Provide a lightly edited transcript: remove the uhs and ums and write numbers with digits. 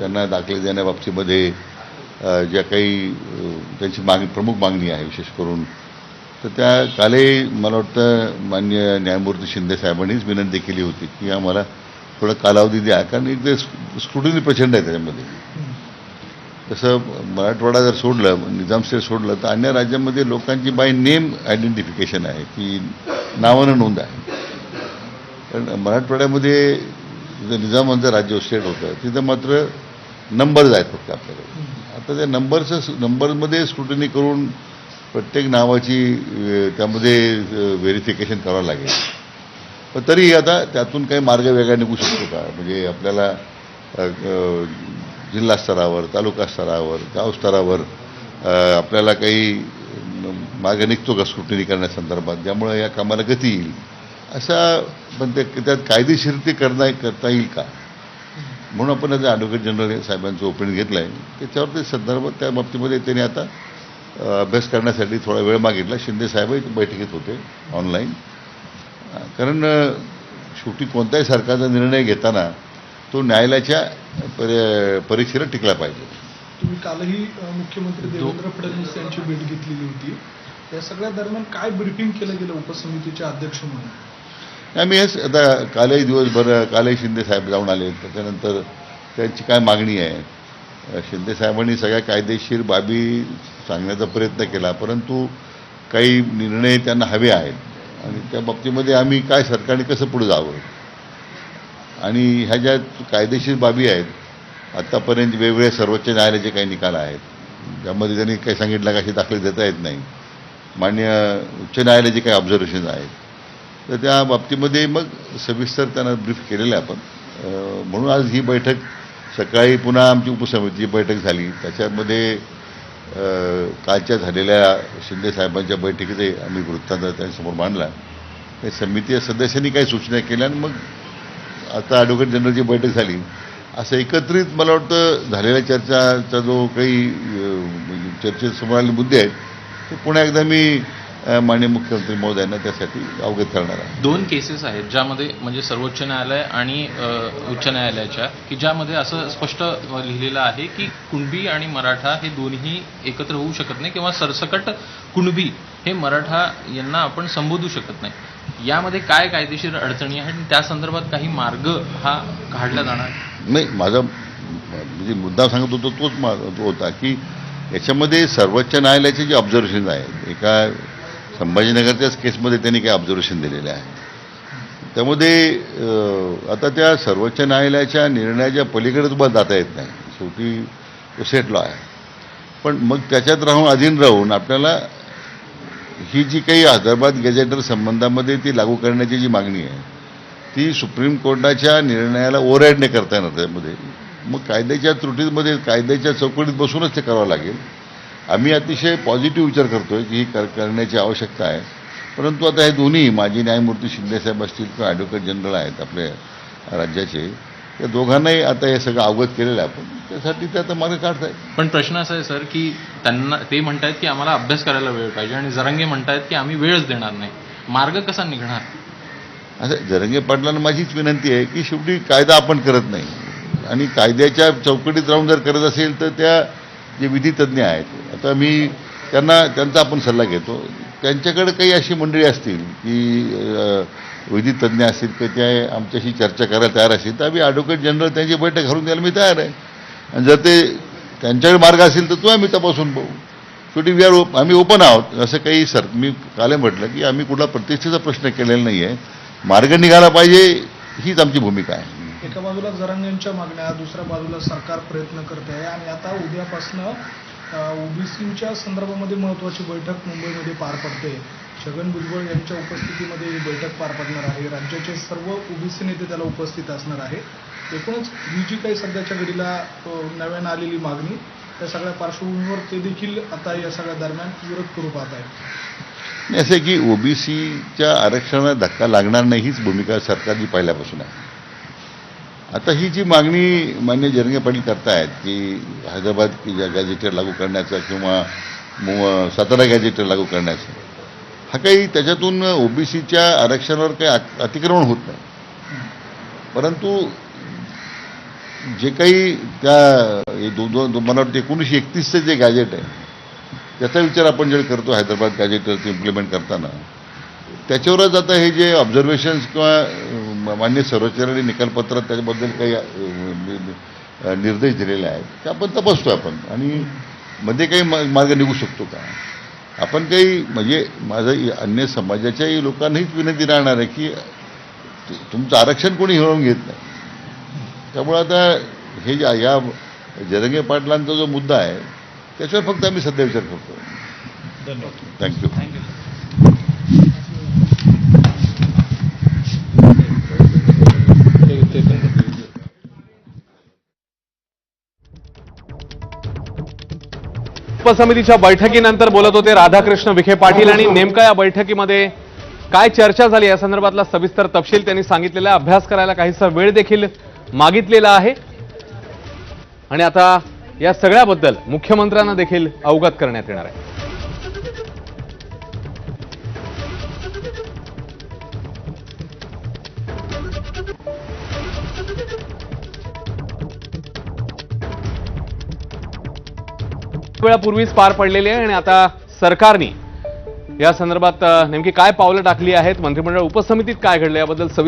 त्यांना दाखले देण्याबाबतीमध्ये ज्या काही त्यांची प्रमुख मागणी आहे विशेष करून, तर त्या कालही मला वाटतं माननीय न्यायमूर्ती शिंदे साहेबांनीच विनंती केली होती की आम्हाला थोडा कालावधी द्या, कारण इथे स्क्रुटिनी प्रचंड आहे त्याच्यामध्ये. तसं मराठवाडा जर सोडलं, निजाम स्टेट सोडलं, तर अन्य राज्यामध्ये लोकांची बाय नेम आयडेंटिफिकेशन आहे की नावानं नोंद आहे. पण मराठवाड्यामध्ये जिथं निजामांचं राज्य स्टेट होतं तिथं मात्र नंबर्स आहेत फक्त आपल्याकडे. आता त्या नंबरमध्ये स्क्रुटिनी करून प्रत्येक नावाची त्यामध्ये व्हेरिफिकेशन करावं लागेल. पण तरी आता त्यातून काही मार्ग वेगळा निघू शकतो का? म्हणजे आपल्याला जिल्हा स्तरावर, तालुका स्तरावर, गाव स्तरावर आपल्याला काही मार्ग निघतो का स्क्रुटिनी करण्यासंदर्भात, ज्यामुळे या कामाला गती येईल असा. पण त्यात कायदेशीर ते करता येईल का, म्हणून आपण आता ॲडव्होकेट जनरल साहेबांचं ओपिनियन घेतलं आहे. त्याच्यावर ते संदर्भात त्या बाबतीमध्ये त्यांनी आता अभ्यास करण्यासाठी थोडा वेळ मागितला. शिंदे साहेबही बैठकीत होते ऑनलाईन, कारण शेवटी कोणताही सरकारचा निर्णय घेताना तो न्यायालयाच्या परीक्षेला टिकला पाहिजे. तुम्ही कालही मुख्यमंत्री देवेंद्र फडणवीस यांची भेट घेतलेली होती. या सगळ्या दरम्यान काय ब्रीफिंग केलं गेलं उपसमितीचे अध्यक्ष म्हणून? आम्ही हेच आता कालही दिवसभर कालही शिंदे साहेब जाऊन आले. त्याच्यानंतर त्यांची काय मागणी आहे, शिंदे साहेबांनी सगळ्या कायदेशीर बाबी सांगण्याचा प्रयत्न केला, परंतु काही निर्णय त्यांना हवे आहेत आणि त्या बाबतीमध्ये आम्ही काय सरकारने कसं पुढे जावं, आणि ह्या ज्या कायदेशीर बाबी आहेत आत्तापर्यंत वेगवेगळे सर्वोच्च न्यायालयाचे काही निकाल आहेत ज्यामध्ये त्यांनी काही सांगितलं का अशी दाखले देता येत नाही, मान्य उच्च न्यायालयाचे काही ऑब्झर्वेशन आहेत, तर त्या बाबतीमध्ये मग सविस्तर त्यांना ब्रीफ केलेलं आहे आपण. म्हणून आज ही बैठक सकाळी पुन्हा आमची उपसमितीची बैठक झाली. त्याच्यामध्ये कालच्या झालेल्या शिंदे साहेबांच्या बैठकीतही आम्ही वृत्तांत त्यांच्यासमोर मांडला. त्या समिती सदस्यांनी काही सूचना केल्या आणि मग आता ॲडव्होकेट जनरलची बैठक झाली. असं एकत्रित मला वाटतं झालेल्या चर्चाचा जो काही चर्चेसमोर आलेले मुद्दे आहेत ते पुन्हा एकदा मी माननीय मुख्यमंत्री महोदयांना त्यासाठी अवगत करणार आहे. 2 केसेस आहेत ज्यामध्ये म्हणजे सर्वोच्च न्यायालय आणि उच्च न्यायालयाच्या, की ज्यामध्ये असं स्पष्ट लिहिलेलं आहे की कुणबी आणि मराठा हे दोन्ही एकत्र होऊ शकत नाही, किंवा सरसकट कुणबी हे मराठा यांना आपण संबोधू शकत नाही. यामध्ये काय कायदेशीर अडचणी आहेत आणि त्या संदर्भात काही मार्ग हा काढला जाणार? नाही, माझा म्हणजे मुद्दा सांगत होतो तोच होता की याच्यामध्ये सर्वोच्च न्यायालयाचे जे ऑब्झर्वेशन आहेत, एका संभाजीनगरच्याच केसमध्ये त्यांनी काही ऑब्झर्वेशन दिलेले आहे, त्यामध्ये आता त्या सर्वोच्च न्यायालयाच्या निर्णयाच्या पलीकडे तुम्हाला जाता येत नाही. शेवटी तो सेट लॉ आहे. पण मग त्याच्यात अधीन राहून आपल्याला ही जी काही हैदराबाद गॅझेटर संबंधामध्ये ती लागू करण्याची जी मागणी आहे ती सुप्रीम कोर्टाच्या निर्णयाला ओव्हरराईड नाही करता येणार. त्यामध्ये मग कायद्याच्या त्रुटीमध्ये कायद्याच्या चौकटीत बसूनच ते करावं लागेल. आम्ही अतिशय पॉझिटिव्ह विचार करतोय की ही करण्याची आवश्यकता आहे. परंतु आता हे दोन्ही माजी न्यायमूर्ती शिंदेसाहेब असतील किंवा ॲडव्होकेट जनरल आहेत आपल्या राज्याचे, त्या दोघांनाही आता हे सगळं अवगत केलेलं आहे आपण, त्यासाठी ते आता मार्ग काढत आहेत. पण प्रश्न असा आहे सर की त्यांना ते म्हणतायत की आम्हाला अभ्यास करायला वेळ पाहिजे आणि जरांगे म्हणतायत की आम्ही वेळच देणार नाही. मार्ग कसा निघणार? असं जरंगे पाटलांना माझीच विनंती आहे की शेवटी कायदा आपण करत नाही आणि कायद्याच्या चौकटीत राहून जर करत असेल तर त्या जे विधितज्ञ आहेत, आता मी त्यांचा आपण सल्ला घेतो. त्यांच्याकडे काही अशी मंडळी असतील की विधितज्ञ असतील की ते आमच्याशी चर्चा करायला तयार असतील तर आम्ही ॲडव्होकेट जनरल त्यांची बैठक घालून द्यायला मी तयार आहे. आणि जर ते त्यांच्याकडे मार्ग असेल तर तो आम्ही तपासून पाहू. शेवटी आम्ही ओपन आहोत. असं काही मी काल म्हटलं की आम्ही कुठला प्रतिष्ठेचा प्रश्न केलेला नाही आहे. मार्ग निघाला पाहिजे हीच आमची भूमिका आहे. एका बाजूला जरांगेंच्या मागण्या, दुसऱ्या बाजूला सरकार प्रयत्न करत आहे आणि आता उद्यापासनं ओबीसीच्या संदर्भामध्ये महत्त्वाची बैठक मुंबईमध्ये पार पडते. छगन भुजबळ यांच्या उपस्थितीमध्ये ही बैठक पार पडणार आहे. राज्याचे सर्व ओबीसी नेते त्याला उपस्थित असणार आहे. एकूणच ही जी काही सध्याच्या घडीला नव्यानं आलेली मागणी, त्या सगळ्या पार्श्वभूमीवर ते देखील आता या सगळ्या दरम्यान विरोध करू पाहत आहेत. असं की ओबीसीच्या आरक्षणाला धक्का लागणार नाही हीच भूमिका सरकारची पहिल्यापासून आहे. आता ही जी मागणी मान्य जरंगे पाटील करतायत की हैदराबाद गॅझेटर लागू करण्याचा किंवा सातारा गॅझेटर लागू करण्याचा, हा काही त्याच्यातून ओबीसीच्या आरक्षणावर काही अतिक्रमण होत नाही. परंतु जे काही त्या मला वाटतं 1931चं जे गॅजेट आहे त्याचा विचार आपण जे करतो हैदराबाद गॅजेटवरती इम्प्लिमेंट करताना, त्याच्यावरच आता हे जे ऑब्झर्वेशन्स किंवा मान्य सर्वोच्चालयाने निकालपत्रात त्याच्याबद्दल काही निर्देश दिलेले आहेत ते आपण तपासतोय आपण, आणि मध्ये काही मार्ग निघू शकतो का. आपण काही म्हणजे माझं अन्य समाजाच्याही लोकांनाहीच विनंती राहणार आहे की तुमचं आरक्षण कोणी हिरावून घेत नाही. त्यामुळे आता हे या जरंगे पाटलांचा जो मुद्दा आहे त्याच्यावर फक्त आम्ही सध्या विचार करतो. धन्यवाद. थँक्यू. उपसमितीच्या बैठकीनंतर बोलत होते राधाकृष्ण विखे पाटील, आणि नेमका या बैठकीमध्ये काय चर्चा झाली या संदर्भातला सविस्तर तपशील त्यांनी सांगितलेला आहे. अभ्यास करायला काहीसा वेळ देखील मागितलेला आहे, आणि आता या सगळ्याबद्दल मुख्यमंत्र्यांना देखील अवगत करण्यात येणार आहे. वेळापूर्वीच पार पडलेली आहे, आणि आता सरकारने या संदर्भात नेमकी काय पावलं टाकली आहेत, मंत्रिमंडळ उपसमितीत काय घडलं याबद्दल सविस्तर